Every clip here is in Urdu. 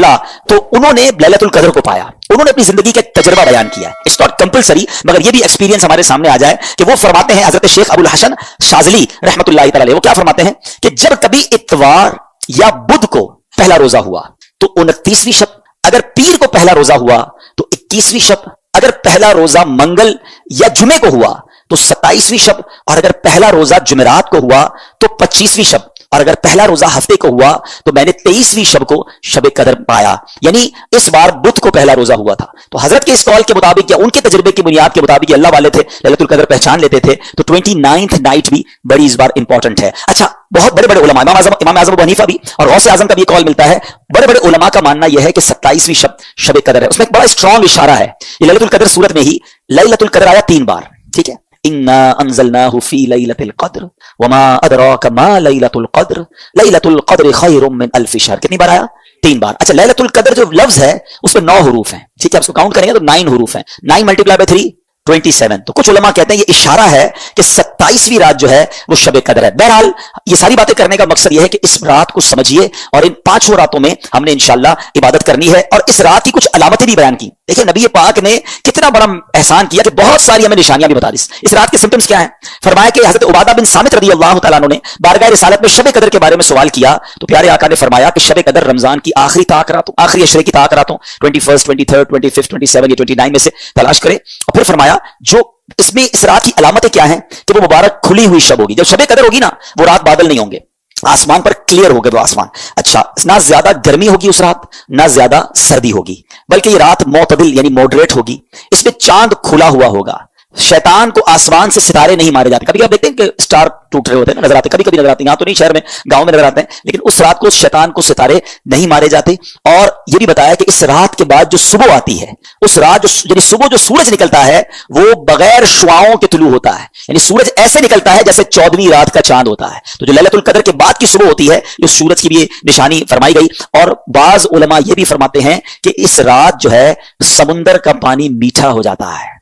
چلا تو انہوں نے لیلۃ القدر کو پایا. انہوں نے اپنی زندگی کا تجربہ بیان کیا ہے. اٹس ناٹ کمپلسری, مگر یہ بھی ایکسپیرینس ہمارے سامنے آ جائے کہ وہ فرماتے ہیں حضرت شیخ ابو الحسن شاذلی رحمۃ اللہ تعالی علیہ, وہ کیا فرماتے ہیں کہ جب کبھی اتوار یا بدھ کو پہلا روزہ ہوا تو 29ویں شب, اگر پیر کو پہلا روزہ ہوا تو 21ویں شب, اگر پہلا روزہ منگل یا جمعے کو ہوا تو 27ویں شب, اور اگر پہلا روزہ جمعرات کو ہوا تو 25ویں شب, اور اگر پہلا روزہ ہفتے کو ہوا تو میں نے 23ویں شب کو شب قدر پایا. یعنی اس بار بدھ کو پہلا روزہ ہوا تھا. تو حضرت کے اس قول کے مطابق یا ان کے تجربے کی بنیاد کے مطابق اللہ والے تھے, لیلۃ القدر پہچان لیتے تھے, تو 29th نائٹ بھی بڑی اس بار امپورٹنٹ ہے. اچھا, بہت بڑے بڑے علماء, امام اعظم ابو حنیفہ بھی اور غوث اعظم کا بھی قول ملتا ہے, بڑے بڑے علماء کا ماننا یہ ہے کہ 27ویں شب قدر ہے. اس میں ایک بڑا اسٹرانگ اشارہ ہے. یہ لیلۃ القدر سورت میں ہی لیلۃ القدر آیا 3 بار, ٹھیک ہے. انا انزلناه في ليلة القدر وما ادراك ما ليلة القدر ليلة القدر خير من الف شهر. کتنی بار آیا؟ 3 بار. اچھا, لیلۃ القدر جو لفظ ہے اس میں 9 حروف ہیں, ٹھیک ہے. اس کو کاؤنٹ کریں گے تو 9 حروف ہیں. 9 ملٹیپلائی بائی 3 27. تو کچھ علماء کہتے ہیں یہ اشارہ ہے کہ 27ویں رات جو ہے وہ شب قدر ہے. بہرحال یہ ساری باتیں کرنے کا مقصد یہ ہے کہ اس رات کو سمجھیے اور ان 5 راتوں میں ہم نے انشاءاللہ عبادت کرنی ہے. اور اس رات کی کچھ علامتیں بھی بیان کی. دیکھیں نبی پاک نے کتنا بڑا احسان کیا کہ بہت ساری ہمیں نشانیاں بھی بتا دی. اس رات کے سمپٹمز کیا ہیں؟ فرمایا کہ حضرت عبادہ بن صامت رضی اللہ تعالیٰ عنہ نے بارگاہ رسالت میں شب قدر کے بارے میں سوال کیا تو پیارے آقا نے فرمایا کہ شب قدر رمضان کی آخری طاق راتوں, آخری عشرے کی طاق راتوں 21st 23rd 25th 27 یا 29 میں سے تلاش کرے. اور پھر فرمایا جو اس میں اس رات کی علامتیں کیا ہیں کہ وہ مبارک کھلی ہوئی شب ہوگی. جب شب قدر ہوگی نا, وہ رات بادل نہیں ہوں گے, آسمان پر کلیئر ہوگا وہ آسمان. اچھا, نہ زیادہ گرمی ہوگی اس رات, نہ زیادہ سردی ہوگی, بلکہ یہ رات معتدل یعنی ماڈریٹ ہوگی. اس میں چاند کھلا ہوا ہوگا. شیطان کو آسمان سے ستارے نہیں مارے جاتے. کبھی آپ دیکھتے ہیں کہ سٹار ٹوٹ رہے ہوتے ہیں, نظر آتے, کبھی کبھی نظر آتے ہیں, یہاں تو نہیں, شہر میں گاؤں میں نظر آتے ہیں, لیکن اس رات کو شیطان کو ستارے نہیں مارے جاتے. اور یہ بھی بتایا کہ اس رات کے بعد جو صبح آتی ہے, اس رات یعنی صبح جو سورج نکلتا ہے وہ بغیر شعاؤں کے طلوع ہوتا ہے. یعنی سورج ایسے نکلتا ہے جیسے 14ویں رات کا چاند ہوتا ہے. تو جو لیلۃ القدر کے بعد کی صبح ہوتی ہے, اس سورج کی بھی نشانی فرمائی گئی. اور بعض علماء یہ بھی فرماتے ہیں کہ اس رات جو ہے سمندر کا پانی میٹھا ہو جاتا ہے.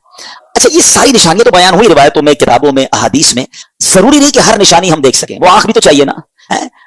اچھا, یہ ساری نشانیاں تو بیان ہوئی روایتوں میں, کتابوں میں, احادیث میں. ضروری نہیں کہ ہر نشانی ہم دیکھ سکیں, وہ آنکھ بھی تو چاہیے نا.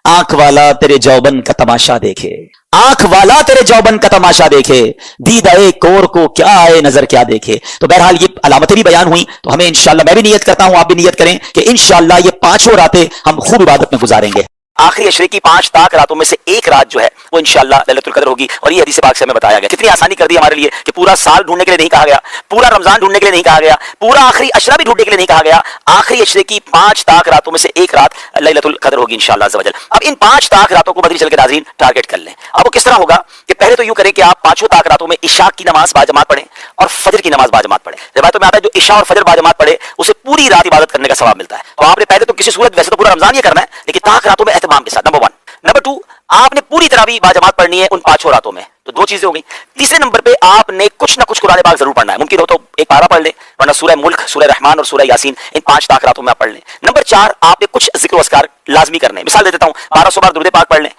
آنکھ والا تیرے جوبن کا تماشا دیکھے, آنکھ والا تیرے جوبن کا تماشا دیکھے, دیدہ کور کو کیا آئے نظر کیا دیکھے. تو بہرحال یہ علامتیں بھی بیان ہوئیں. تو ہمیں انشاءاللہ, میں بھی نیت کرتا ہوں, آپ بھی نیت کریں کہ انشاءاللہ یہ 5 راتیں ہم خوب عبادت میں گزاریں گے. آخری عشرے کی 5 طاق راتوں میں سے ایک رات جو ہے وہ انشاءاللہ لیلۃ القدر ہوگی. اور یہ حدیث پاک سے ہمیں بتایا گیا. کتنی آسانی کر دی ہمارے لیے کہ پورا سال ڈھونڈنے کے لیے نہیں کہا گیا, پورا رمضان ڈھونڈنے کے لیے نہیں کہا گیا, پورا آخری عشرہ بھی ڈھونڈنے کے لیے نہیں کہا گیا. آخری عشرے کی 5 طاق راتوں میں سے ایک رات لیلۃ القدر ہوگی انشاءاللہ عز و جل. اب ان 5 طاق راتوں کو بدری چل کے ناظرین ٹارگٹ کر لیں. اب وہ کس طرح ہوگا کہ پہلے تو یوں کریں کہ آپ 5 طاق راتوں میں عشاء کی نماز باجماعت پڑھیں اور فجر کی نماز باجماعت پڑھیں. روایتوں میں آتا ہے جو عشاء اور فجر باجماعت پڑھے اسے پوری رات عبادت کرنے کا ثواب ملتا ہے. تو آپ نے پہلے تو کسی صورت, ویسے تو پورا رمضان یہ کرنا ہے, لیکن طاق راتوں میں اہتمام کے ساتھ. نمبر 1. نمبر 2, آپ نے پوری تراویح باجماعت پڑھنی ہے ان 5 راتوں میں. تو 2 چیزیں ہو گئی. تیسرے نمبر پہ آپ نے کچھ نہ کچھ قرآن پاک ضرور پڑھنا ہے. ممکن ہو تو ایک پارہ پڑھ لیں, ورنہ سورہ ملک, سورہ رحمان اور سورہ یاسین ان 5 طاق راتوں میں آپ پڑھ لیں. نمبر 4, آپ نے کچھ ذکر و اذکار لازمی کرنے ہیں. مثال دے دیتا ہوں, 1200 بار درود پاک پڑھ لیں,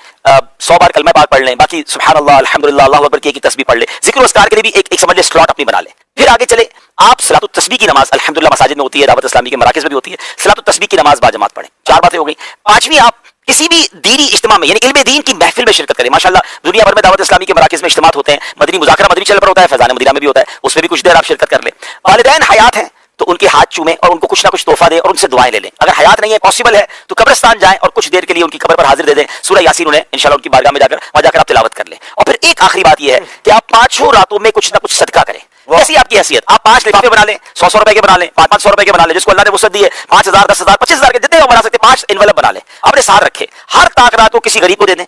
100 بار کلمہ پاک پڑھ لیں, باقی سبحان اللہ, الحمدللہ, اللہ اکبر کی تسبیح پڑھ لیں. ذکر و اذکار کے لیے بھی ایک سمجھ لیں سلاٹ اپنی بنا لیں. پھر آگے چلے, آپ صلاۃ التسبیح کی نماز الحمدللہ مساجد میں ہوتی ہے, دعوت اسلامی کے مراکز میں بھی ہوتی ہے, صلاۃ التسبیح کی نماز باجماعت پڑھیں. 4 باتیں ہو گئی. 5ویں, آپ کسی بھی دینی اجتماع میں یعنی علم دین کی محفل میں شرکت کریں. ماشاءاللہ دنیا بھر میں دعوت اسلامی کے مراکز میں اجتماعات ہوتے ہیں. مدنی مذاکرہ مدنی چل پر ہوتا ہے, فیضان مدینہ میں بھی ہوتا ہے, اس میں بھی کچھ دیر آپ شرکت کر لیں. والدین حیات ہیں تو ان کے ہاتھ چومیں اور ان کو کچھ نہ کچھ تحفہ دیں اور ان سے دعائیں لے لیں. اگر حیات نہیں ہے, پاسبل ہے, تو قبرستان جائیں اور کچھ دیر کے لیے ان کی قبر پر حاضر دے دیں. سورہ یاسین انہیں انشاءاللہ ان کی بارگاہ میں جا کر آپ تلاوت کر لیں. اور پھر ایک آخری بات یہ ہے کہ آپ 5 راتوں میں کچھ نہ کچھ صدقہ کریں. ایسی آپ کی حیثیت, آپ 5 لفافے بنا لیں, 100 روپے کے بنا لیں, 500 روپے کے بنا لیں, جس کو اللہ نے وسعت دی ہے, 5000 10,000 25,000 کے جتنے بنا سکتے 5 انویلپ بنا لیں, اپنے ساتھ رکھے. ہر طاق رات کو کسی غریب کو دے دیں,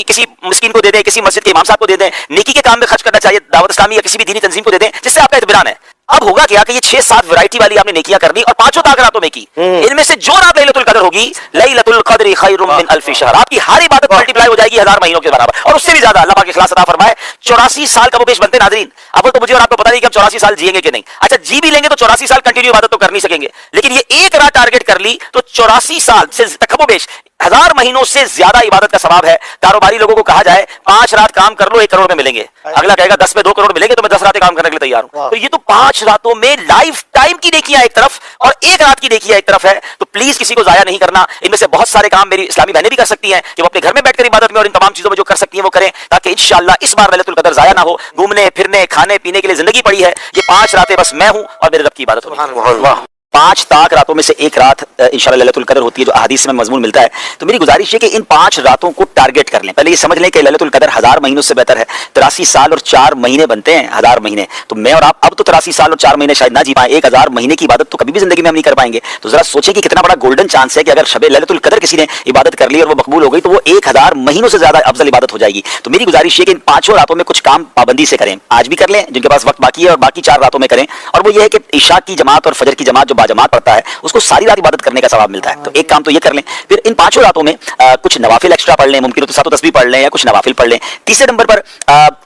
کسی مسکین کو دے دیں, کسی مسجد کے امام صاحب کو دے دیں. نیکی کے کام میں خرچ کرنا چاہیے, دعوت اسلامی یا کسی بھی دینی تنظیم کو دے دیں جس سے آپ کا اطمینان ہے. اب ہوگا کیا کہ یہ 6-7 ورائٹی والی آپ نے نیکیاں کر دی اور 5 طاق راتوں میں کی. ان میں سے جو رات لیلۃ القدر ہوگی, لیلۃ القدر خیر من الف شہر, آپ کی ہر عبادت ملٹی پلائی ہو جائے گی 1000 مہینوں کے برابر اور اس سے بھی زیادہ. اللہ پاک اخلاص عطا فرمائے. 84 سال کا وہ بیش بنتے ناظرین. اب تو مجھے اور آپ کو پتہ نہیں کہ ہم 84 سال جیئیں گے کہ نہیں. اچھا جی بھی لیں گے تو 84 سال کنٹینیو عبادت تو کر نہیں سکیں گے, لیکن یہ ایک رات ٹارگٹ کر لی تو 84 سال سے تک وہ بیش 1000 مہینوں سے زیادہ عبادت کا ثواب ہے. کاروباری لوگوں کو کہا جائے 5 رات کام کر لو 1 کروڑ میں ملیں گے, اگلا کہے گا 10 میں 2 کروڑ ملیں گے تو میں 10 راتیں کام کرنے کے لیے تیار ہوں. تو یہ تو 5 راتوں میں لائف ٹائم کی نیکیاں ایک طرف اور 1 رات کی نیکیاں ایک طرف ہے. تو پلیز کسی کو ضائع نہیں کرنا. ان میں سے بہت سارے کام میری اسلامی بہنیں بھی کر سکتی ہیں کہ وہ اپنے گھر میں بیٹھ کر عبادت میں اور ان تمام چیزوں میں جو کر سکتی ہیں وہ کریں, تاکہ انشاءاللہ اس بار لیلۃ القدر ضائع نہ ہو. گھومنے پھرنے کھانے پینے کے لیے زندگی پڑی ہے, یہ 5 راتیں بس میں ہوں اور میرے رب کی عبادت ہوگی. 5 طاق راتوں میں سے 1 رات انشاءاللہ لیلۃ القدر ہوتی ہے جو احادیث میں مضمون ملتا ہے. تو میری گزارش ہے کہ ان 5 راتوں کو ٹارگٹ کر لیں. پہلے یہ سمجھ لیں کہ لیلۃ القدر 1000 مہینوں سے بہتر ہے. 83 سال اور 4 مہینے بنتے ہیں 1000 مہینے. تو میں اور آپ اب تو 83 سال اور 4 مہینے شاید نہ جی پائیں, 1000 مہینے کی عبادت تو کبھی بھی زندگی میں ہم نہیں کر پائیں گے. تو ذرا سوچیں کہ کتنا بڑا گولڈن چانس ہے کہ اگر شب لیلۃ القدر کسی نے عبادت کر لی اور وہ مقبول ہو گئی تو وہ 1000 مہینوں سے زیادہ افضل عبادت ہو جائے گی. تو میری گزارش یہ کہ ان 5 راتوں میں کچھ کام پابندی سے کریں. آج بھی کر لیں جن کے پاس وقت باقی ہے, اور باقی 4 راتوں میں کریں. اور وہ یہ ہے کہ عشاء کی جماعت اور فجر کی جماعت جو باجماعت پڑھتا ہے اس کو ساری رات عبادت کرنے کا ثواب ملتا ہے. تو ایک کام تو یہ کر لیں. پھر ان 5 راتوں میں کچھ نوافل ایکسٹرا پڑھ لیں, ممکن ہو تو 7 تسبیح پڑھ لیں یا کچھ نوافل پڑھ لیں. تیسرے نمبر پر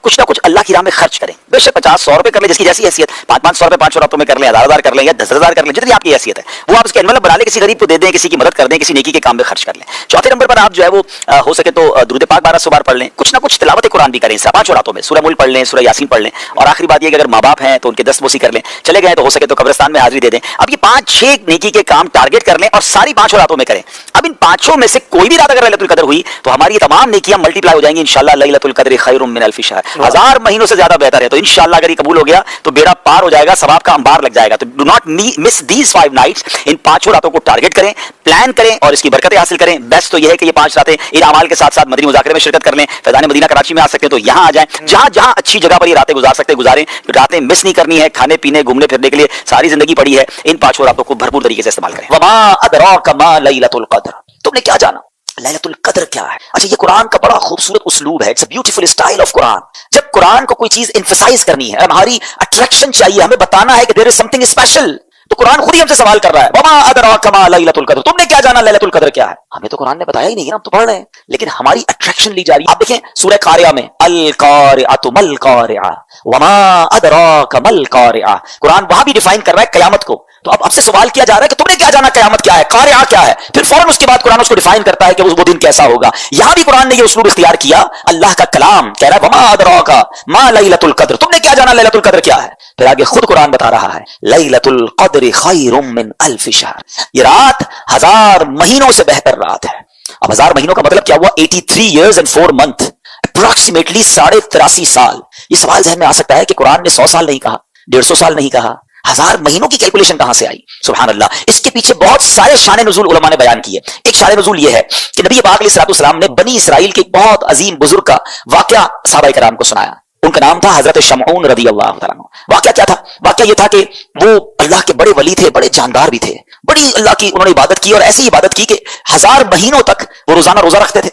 کچھ نہ کچھ اللہ کی راہ میں خرچ کریں. بے شک 50-100 روپے کر لیں, جس کی جیسی حیثیت. 500 روپے 5 راتوں میں کر لیں, 1000 کر لیں یا 10,000 کر لیں, جتنی آپ کی حیثیت ہے وہ آپ اس کے انویلپ بنا لیں, کسی غریب کو دے دیں, کسی کی مدد کر دیں, کسی نیکی کے کام میں خرچ کر لیں. چوتھے نمبر پر آپ جو ہے وہ ہو سکے تو درود پاک 1200 بار پڑھ لیں. کچھ نہ کچھ تلاوت قرآن بھی کریں 5 راتوں میں. سورہ ملک پڑھ لیں, سورہ یاسین پڑھ لیں. اور آخری بات یہ کہ اگر ماں باپ ہیں تو ان کے دستبوسی کر لیں. چلے گئے تو ہو سکے تو قبرستان میں حاضری دے دیں. اب یہ 5-6 نیکی کے کام ٹارگٹ کر لیں اور ساری 5 راتوں میں کریں. اب ان 5 میں سے کوئی بھی رات اگر لیلۃ القدر ہوئی تو ہماری یہ تمام نیکیاں ملٹی پلائی ہو جائیں گی انشاءاللہ. لیلۃ القدر خیر من الف شہر, 1000 مہینوں سے زیادہ بہتر ہے. تو انشاءاللہ اگر یہ قبول ہو گیا تو بیڑا پار ہو جائے گا, ثواب کا انبار لگ جائے گا. تو do not miss these 5 nights. ان 5 راتوں کو ٹارگٹ کریں, پلان کریں اور اس کی برکتیں حاصل کریں. بیسٹ تو یہ ہے کہ یہ 5 راتیں ان اعمال کے ساتھ ساتھ مدنی مذاکرے میں شرکت کر لیں. فیضان مدینہ کراچی میں آ سکتے ہیں تو یہاں آ جائیں. جہاں جہاں اچھی جگہ پر یہ راتیں گزار سکتے گزاریں. راتیں مس نہیں کرنی ہے. کھانے پینے گھومنے پھرنے کے لیے ساری زندگی پڑی ہے. ان 5 راتوں کو بھرپور طریقے سے استعمال کریں. وما ادراک ما لیلۃ القدر, تم نے کیا جانا لیلۃ القدر کیا ہے؟ اچھا, یہ قرآن کا بڑا خوبصورت اسلوب ہے. It's a beautiful style of Quran. جب قرآن کو کوئی چیز ایمفسائز کرنی ہے, ہماری اٹریکشن چاہیے, ہمیں بتانا ہے کہ دیر از سم تھنگ اسپیشل, تو قرآن خود ہی ہم سے سوال کر رہا ہے وما ادراک ما لیلۃ القدر, تم نے کیا جانا لیلۃ القدر کیا ہے؟ ہمیں تو قرآن نے بتایا ہی نہیں, ہم تو پڑھ رہے ہیں, لیکن ہماری اٹریکشن لی جا رہی ہے. آپ دیکھیں سورہ قاریہ میں القارعۃ مل قارعہ وما ادراک مل قارعہ, قرآن وہاں بھی ڈیفائن کر رہا ہے قیامت کو. تو اب آپ سے سوال کیا جا رہا ہے کہ تم نے کیا جانا قیامت کیا ہے, قارعہ کیا ہے, پھر فوراً اس کے بعد قرآن اس کو ڈیفائن کرتا ہے کہ وہ دن کیسا ہوگا. یہاں بھی قرآن نے یہ اسلوب اختیار کیا, اللہ کا کلام کہہ رہا ہے وما ادراک ما لیلۃ القدر, تم نے کیا جانا لیلۃ القدر کیا ہے. پھر آگے خود قرآن بتا رہا ہے لیلۃ القدر خیر من الف شہر, یہ رات 1000 مہینوں سے بہتر رات ہے. اب 1000 مہینوں کا مطلب کیا ہوا؟ 83 years and 4 months, اپروکسیمیٹلی 83.5 سال. یہ سوال ذہن میں آ سکتا ہے کہ قرآن نے 100 سال نہیں کہا, 150 سال نہیں کہا, 1000 مہینوں کی کیلکولیشن کہاں سے آئی؟ سبحان اللہ. اس کے پیچھے بہت سارے شان نزول علماء نے بیان کیے. ایک شان نزول یہ ہے کہ نبی پاک علیہ الصلوۃ والسلام نے بنی اسرائیل کے ایک بہت عظیم بزرگ کا واقعہ صحابہ کرام کو سنایا. ان کا نام تھا حضرت شمعون رضی اللہ تعالیٰ عنہ. واقعہ کیا تھا؟ واقعہ یہ تھا کہ وہ اللہ کے بڑے ولی تھے, بڑے جاندار بھی تھے, بڑی اللہ کی انہوں نے عبادت کی, اور ایسی عبادت کی کہ 1000 مہینوں تک وہ روزانہ روزہ رکھتے تھے,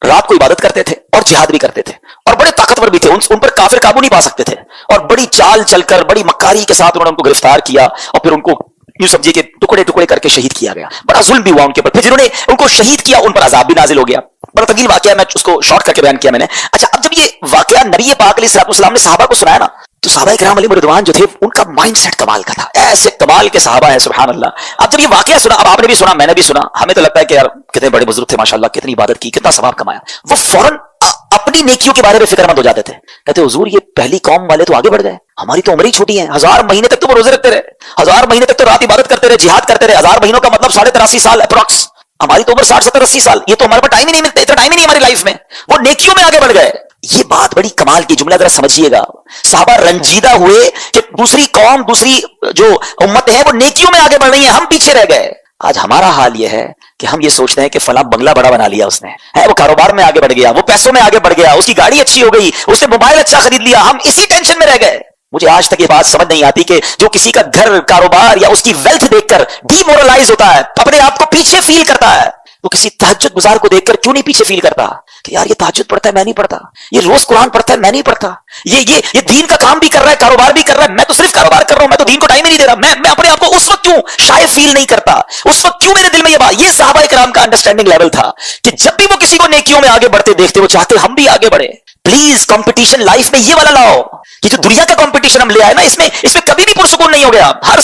رات کو عبادت کرتے تھے اور جہاد بھی کرتے تھے, اور بڑے طاقتور بھی تھے. ان پر کافر قابو نہیں پا سکتے تھے, اور بڑی چال چل کر بڑی مکاری کے ساتھ انہوں نے ان کو گرفتار کیا, اور پھر ان کو یوں سمجھیے کہ ٹکڑے ٹکڑے کر کے شہید کیا گیا. بڑا ظلم بھی ہوا ان کے اوپر. پھر جنہوں نے ان کو شہید کیا ان پر عذاب بھی نازل ہو گیا. بڑا طویل واقعہ, میں اس کو شارٹ کر کے بیان کیا میں نے. اچھا, اب جب یہ واقعہ نبی پاک علیہ الصلوۃ والسلام نے صحابہ کو سنایا نا, تو صحابہ کرام علیہم رضوان جو تھے ان کا مائنڈ سیٹ کمال کا تھا. ایسے کمال کے صحابہ ہیں سبحان اللہ. اب جب یہ واقعہ سنا, اب آپ نے بھی سنا, میں نے بھی سنا, ہمیں تو لگتا ہے کہ یار کتنے بڑے بزرگ تھے ماشاءاللہ, کتنی عبادت کی, کتنا ثواب کمایا. وہ فوراً اپنی نیکیوں کے بارے میں فکر مند ہو جاتے تھے. کہتے حضور یہ پہلی قوم والے تو آگے بڑھ گئے, ہماری تو عمر ہی چھوٹی ہے. 1000 مہینے تک تو وہ روزے رکھتے رہے, 1000 مہینے تک تو رات عبادت کرتے رہے, جہاد کرتے رہے. 1000 مہینوں کا مطلب 83.5 سال اپروکس. ہماری تو عمر 60 70 80 سال. یہ تو ہمارے پاس ٹائم ہی نہیں ملتا, اتنا ٹائم ہی نہیں ہماری لائف میں. وہ نیکیوں میں آگے بڑھ گئے. یہ بات بڑی کمال کی. جملہ ذرا سمجھیے گا. صحابہ رنجیدہ ہوئے کہ دوسری قوم, دوسری جو امت ہے وہ نیکیوں میں آگے بڑھ رہی ہیں, ہم پیچھے رہ گئے. آج ہمارا حال یہ ہے کہ ہم یہ سوچتے ہیں کہ فلاں بنگلہ بڑا بنا لیا اس نے, وہ کاروبار میں آگے بڑھ گیا, وہ پیسوں میں آگے بڑھ گیا, اس کی گاڑی اچھی ہو گئی, اس نے موبائل اچھا خرید لیا, ہم اسی ٹینشن میں رہ گئے. مجھے آج تک یہ بات سمجھ نہیں آتی کہ جو کسی کا گھر, کاروبار یا اس کی ویلتھ دیکھ کر ڈی مورلائز ہوتا ہے, اپنے آپ کو پیچھے فیل کرتا ہے, وہ کسی تہجد گزار کو دیکھ کر کیوں نہیں پیچھے فیل کرتا کہ یار یہ تہجد پڑھتا ہے میں نہیں پڑھتا, یہ روز قرآن پڑھتا ہے میں نہیں پڑھتا, یہ دین کا کام بھی کر رہا ہے, کاروبار بھی کر رہا ہے, میں تو صرف کاروبار کر رہا ہوں, میں تو دین کو ٹائم ہی نہیں دے رہا. میں اپنے آپ کو اس وقت کیوں شاید فیل نہیں کرتا, اس وقت کیوں میرے دل میں یہ بات. یہ صحابہ کرام کا انڈرسٹینڈنگ لیول تھا کہ جب بھی وہ کسی کو نیکیوں میں آگے بڑھتے دیکھتے وہ چاہتے ہم بھی آگے بڑھے. پلیز کمپٹیشن لائف میں یہ والا لاؤ. یہ جو دنیا کا کمپٹیشن ہم لے آئے نا, اس میں کبھی بھی پرسکون نہیں ہو گیا. ہر